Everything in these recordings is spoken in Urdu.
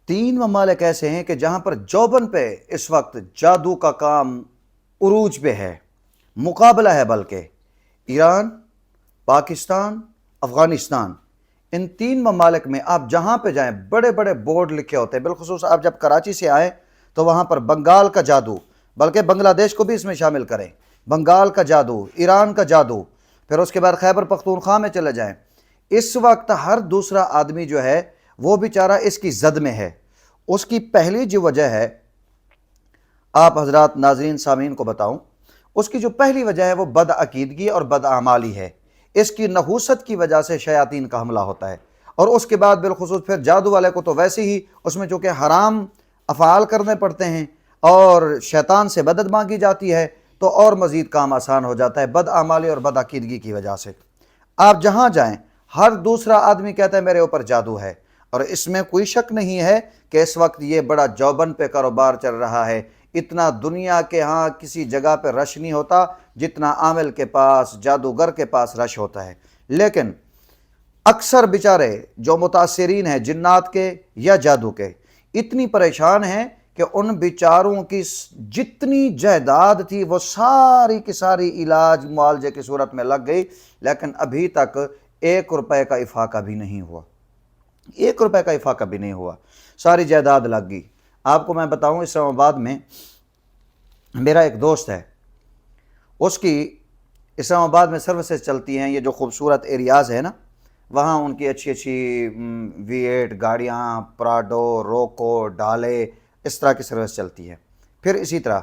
تین ممالک ایسے ہیں کہ جہاں پر جوبن پہ اس وقت جادو کا کام عروج پہ ہے، مقابلہ ہے، بلکہ ایران، پاکستان، افغانستان۔ ان تین ممالک میں آپ جہاں پہ جائیں بڑے بڑے بورڈ لکھے ہوتے ہیں، بالخصوص آپ جب کراچی سے آئیں تو وہاں پر بنگال کا جادو، بلکہ بنگلہ دیش کو بھی اس میں شامل کریں، بنگال کا جادو، ایران کا جادو، پھر اس کے بعد خیبر پختونخوا میں چلے جائیں۔ اس وقت ہر دوسرا آدمی جو ہے وہ بیچارہ اس کی زد میں ہے۔ اس کی پہلی جو وجہ ہے، آپ حضرات ناظرین سامعین کو بتاؤں، اس کی جو پہلی وجہ ہے وہ بدعقیدگی اور بدعمالی ہے۔ اس کی نحوست کی وجہ سے شیاطین کا حملہ ہوتا ہے، اور اس کے بعد بالخصوص پھر جادو والے کو تو ویسے ہی اس میں چونکہ حرام افعال کرنے پڑتے ہیں اور شیطان سے مدد مانگی جاتی ہے، تو اور مزید کام آسان ہو جاتا ہے بدعمالی اور بدعقیدگی کی وجہ سے۔ آپ جہاں جائیں ہر دوسرا آدمی کہتا ہے میرے اوپر جادو ہے، اور اس میں کوئی شک نہیں ہے کہ اس وقت یہ بڑا جوبن پہ کاروبار چل رہا ہے۔ اتنا دنیا کے ہاں کسی جگہ پہ رش نہیں ہوتا جتنا عامل کے پاس، جادوگر کے پاس رش ہوتا ہے۔ لیکن اکثر بیچارے جو متاثرین ہیں جنات کے یا جادو کے، اتنی پریشان ہیں کہ ان بیچاروں کی جتنی جائیداد تھی وہ ساری کی ساری علاج معالجے کی صورت میں لگ گئی، لیکن ابھی تک 1 روپے کا افاقہ بھی نہیں ہوا، 1 روپے کا افاقہ بھی نہیں ہوا، ساری جائیداد لگ گئی۔ آپ کو میں بتاؤں، اسلام آباد میں میرا ایک دوست ہے، اس کی اسلام آباد میں سروسز چلتی ہیں، یہ جو خوبصورت ایریاز ہے نا، وہاں ان کی اچھی اچھی V8 گاڑیاں، پراڈو، روکو، ڈالے، اس طرح کی سروس چلتی ہے۔ پھر اسی طرح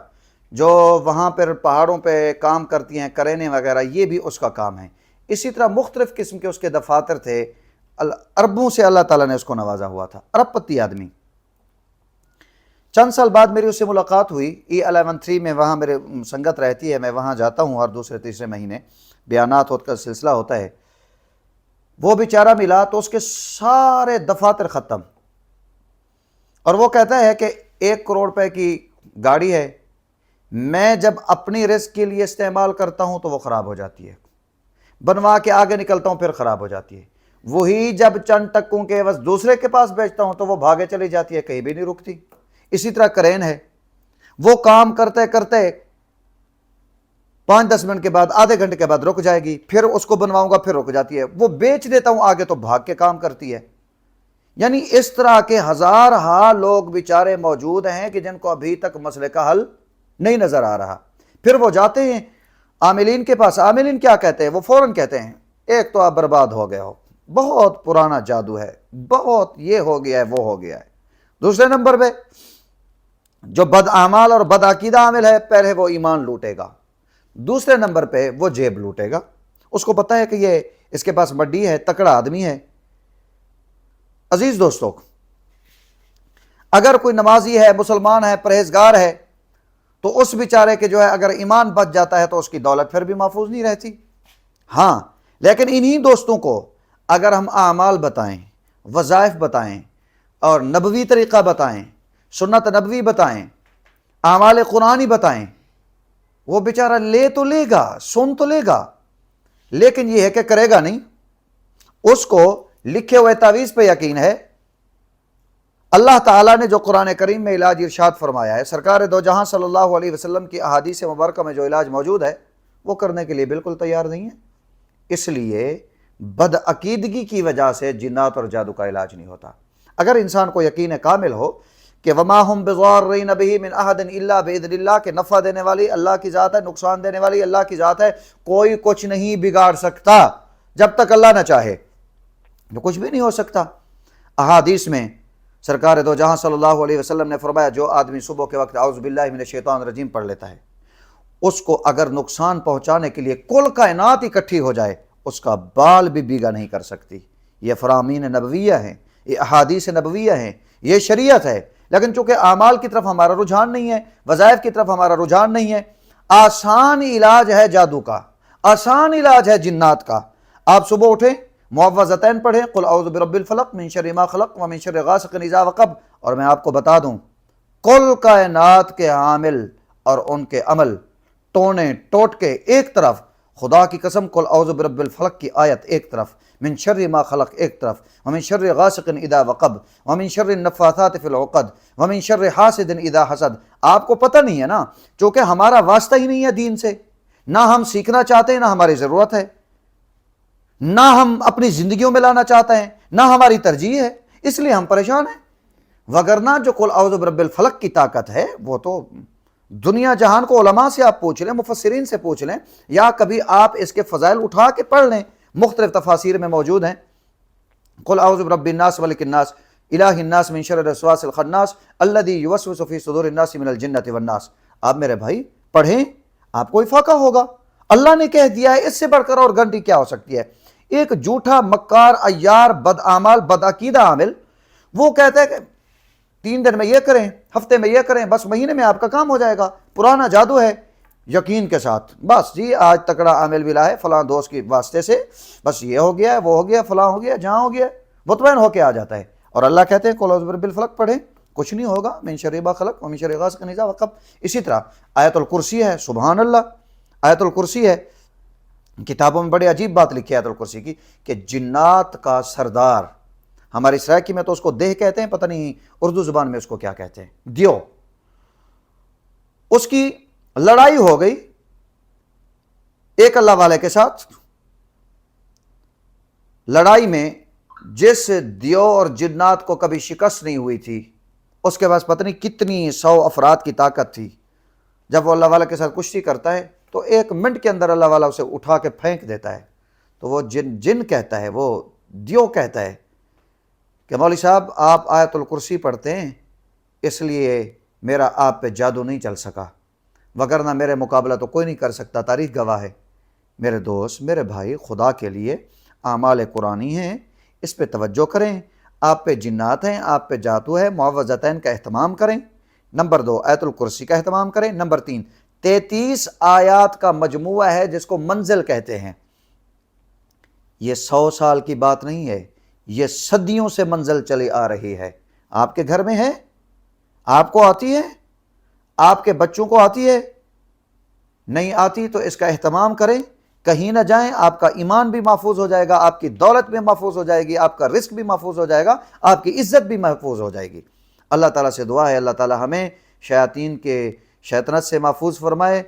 جو وہاں پر پہاڑوں پہ کام کرتی ہیں کرینے وغیرہ، یہ بھی اس کا کام ہے۔ اسی طرح مختلف قسم کے اس کے دفاتر تھے، اربوں سے اللہ تعالیٰ نے اس کو نوازا ہوا تھا، ارب پتی آدمی۔ چند سال بعد میری اس سے ملاقات ہوئی E113 میں، وہاں میرے سنگت رہتی ہے، میں وہاں جاتا ہوں ہر دوسرے تیسرے مہینے، بیانات کا سلسلہ ہوتا ہے۔ وہ بیچارہ ملا تو اس کے سارے دفاتر ختم، اور وہ کہتا ہے کہ 1 کروڑ روپے کی گاڑی ہے، میں جب اپنی رزق کے لیے استعمال کرتا ہوں تو وہ خراب ہو جاتی ہے، بنوا کے آگے نکلتا ہوں پھر خراب ہو جاتی ہے، وہی جب چند ٹکوں کے بس دوسرے کے پاس بیچتا ہوں تو وہ بھاگے چلی جاتی ہے، کہیں بھی نہیں رکتی۔ اسی طرح کرین ہے، وہ کام کرتے کرتے 5-10 منٹ کے بعد، آدھے گھنٹے کے بعد رک جائے گی، پھر اس کو بنواؤں گا پھر رک جاتی ہے، وہ بیچ دیتا ہوں آگے تو بھاگ کے کام کرتی ہے۔ یعنی اس طرح کے ہزارہا لوگ بیچارے موجود ہیں کہ جن کو ابھی تک مسئلے کا حل نہیں نظر آ رہا۔ پھر وہ جاتے ہیں عاملین کے پاس، عاملین کیا کہتے ہیں؟ وہ فوراً کہتے ہیں ایک تو آپ برباد ہو گئے ہو، بہت پرانا جادو ہے، بہت یہ ہو گیا ہے وہ ہو گیا ہے۔ دوسرے نمبر پہ جو بدعمال اور بدعقیدہ عامل ہے، پہلے وہ ایمان لوٹے گا، دوسرے نمبر پہ وہ جیب لوٹے گا۔ اس کو پتہ ہے کہ یہ اس کے پاس مڈی ہے، تکڑا آدمی ہے۔ عزیز دوستو، اگر کوئی نمازی ہے، مسلمان ہے، پرہیزگار ہے، تو اس بیچارے کے جو ہے اگر ایمان بچ جاتا ہے تو اس کی دولت پھر بھی محفوظ نہیں رہتی۔ ہاں، لیکن انہی دوستوں کو اگر ہم اعمال بتائیں، وظائف بتائیں، اور نبوی طریقہ بتائیں، سنت نبوی بتائیں، اعمال قرآنی بتائیں، وہ بیچارہ لے تو لے گا، سن تو لے گا، لیکن یہ ہے کہ کرے گا نہیں۔ اس کو لکھے ہوئے تعویذ پہ یقین ہے۔ اللہ تعالیٰ نے جو قرآن کریم میں علاج ارشاد فرمایا ہے، سرکار دو جہاں صلی اللہ علیہ وسلم کی احادیث مبارکہ میں جو علاج موجود ہے، وہ کرنے کے لیے بالکل تیار نہیں ہے۔ اس لیے بدعقیدگی کی وجہ سے جنات اور جادو کا علاج نہیں ہوتا۔ اگر انسان کو یقین کامل ہو کہ وما ہم بضارین بہ من احد الا باذن اللہ، کہ نفع دینے والی اللہ کی ذات ہے، نقصان دینے والی اللہ کی ذات ہے، کوئی کچھ نہیں بگاڑ سکتا جب تک اللہ نہ چاہے، تو کچھ بھی نہیں ہو سکتا۔ احادیث میں سرکار دو جہاں صلی اللہ علیہ وسلم نے فرمایا، جو آدمی صبح کے وقت اعوذ باللہ من الشیطان الرجیم پڑھ لیتا ہے، اس کو اگر نقصان پہنچانے کے لیے کل کائنات اکٹھی ہو جائے، اس کا بال بھی بیگا نہیں کر سکتی۔ یہ فرامین نبویہ ہیں، یہ احادیث نبویہ ہیں، یہ شریعت ہے۔ لیکن چونکہ اعمال کی طرف ہمارا رجحان نہیں ہے، وظائف کی طرف ہمارا رجحان نہیں ہے، آسان علاج ہے جادو کا، آسان علاج ہے جنات کا۔ آپ صبح اٹھیں، معوذتین پڑھیں، قل اعوذ برب الفلق من شر ما خلق ومن شر غاسق اذا وقب، اور میں آپ کو بتا دوں کل کائنات کے عامل اور ان کے عمل ٹونے ٹوٹ کے ایک طرف، خدا کی قسم قل اعوذ برب الفلق کی آیت ایک طرف، من شر ما خلق ایک طرف، ومن شر غاسق اذا وقب، ومن شر النفاثات فی العقد، ومن شر حاسد اذا حسد۔ آپ کو پتہ نہیں ہے نا، چونکہ ہمارا واسطہ ہی نہیں ہے دین سے، نہ ہم سیکھنا چاہتے ہیں، نہ ہماری ضرورت ہے، نہ ہم اپنی زندگیوں میں لانا چاہتے ہیں، نہ ہماری ترجیح ہے، اس لیے ہم پریشان ہیں۔ وگرنہ جو قل اعوذ برب الفلق کی طاقت ہے وہ تو دنیا جہان کو علماء سے آپ پوچھ لیں، مفسرین سے پوچھ لیں، یا کبھی آپ اس کے فضائل اٹھا کے پڑھ لیں، مختلف تفاسیر میں موجود ہیں۔ قل اعوذ برب الناس ملک الناس الہ الناس من شر الوسواس الخناس الذی یوسوس فی صدور الناس من الجنۃ والناس۔ آپ میرے بھائی پڑھیں، آپ کو افاقہ ہوگا۔ اللہ نے کہہ دیا ہے، اس سے بڑھ کر اور گارنٹی کیا ہو سکتی ہے؟ ایک جھوٹا مکار عیار بدعمال بدعقیدہ عامل وہ کہتا ہے کہ 3 دن میں یہ کریں، ہفتے میں یہ کریں، بس مہینے میں آپ کا کام ہو جائے گا، پرانا جادو ہے، یقین کے ساتھ بس جی آج تکڑا عامل ملا ہے فلاں دوست کے واسطے سے، بس یہ ہو گیا ہے، وہ ہو گیا، فلاں ہو گیا، جہاں ہو گیا، مطمئن ہو کے آ جاتا ہے۔ اور اللہ کہتے ہیں قل اعوذ برب الفلق پڑھیں، کچھ نہیں ہوگا، من شر ما خلق ومن شر غاسق اذا وقب۔ اسی طرح آیت الکرسی ہے، سبحان اللہ، آیت الکرسی ہے، کتابوں میں بڑی عجیب بات لکھی ہے آیت الکرسی کی، کہ جنات کا سردار، ہماری سرائکی میں تو اس کو دیہ کہتے ہیں، پتہ نہیں اردو زبان میں اس کو کیا کہتے ہیں، دیو، اس کی لڑائی ہو گئی ایک اللہ والے کے ساتھ۔ لڑائی میں جس دیو اور جنات کو کبھی شکست نہیں ہوئی تھی، اس کے پاس پتہ نہیں کتنی 100 افراد کی طاقت تھی، جب وہ اللہ والے کے ساتھ کشتی کرتا ہے تو 1 منٹ کے اندر اللہ والا اسے اٹھا کے پھینک دیتا ہے۔ تو وہ جن کہتا ہے، وہ دیو کہتا ہے کہ مولوی صاحب آپ آیت الکرسی پڑھتے ہیں اس لیے میرا آپ پہ جادو نہیں چل سکا، وگرنہ میرے مقابلہ تو کوئی نہیں کر سکتا، تاریخ گواہ ہے۔ میرے دوست، میرے بھائی، خدا کے لیے اعمال قرآنی ہیں، اس پہ توجہ کریں۔ آپ پہ جنات ہیں، آپ پہ جادو ہے، معوذتین کا اہتمام کریں۔ نمبر 2 آیت الکرسی کا اہتمام کریں۔ نمبر 3 33 آیات کا مجموعہ ہے جس کو منزل کہتے ہیں۔ یہ 100 سال کی بات نہیں ہے، یہ صدیوں سے منزل چلی آ رہی ہے۔ آپ کے گھر میں ہے، آپ کو آتی ہے، آپ کے بچوں کو آتی ہے، نہیں آتی تو اس کا اہتمام کریں، کہیں نہ جائیں، آپ کا ایمان بھی محفوظ ہو جائے گا، آپ کی دولت بھی محفوظ ہو جائے گی، آپ کا رزق بھی محفوظ ہو جائے گا، آپ کی عزت بھی محفوظ ہو جائے گی۔ اللہ تعالیٰ سے دعا ہے اللہ تعالیٰ ہمیں شیاطین کے شیطنت سے محفوظ فرمائے،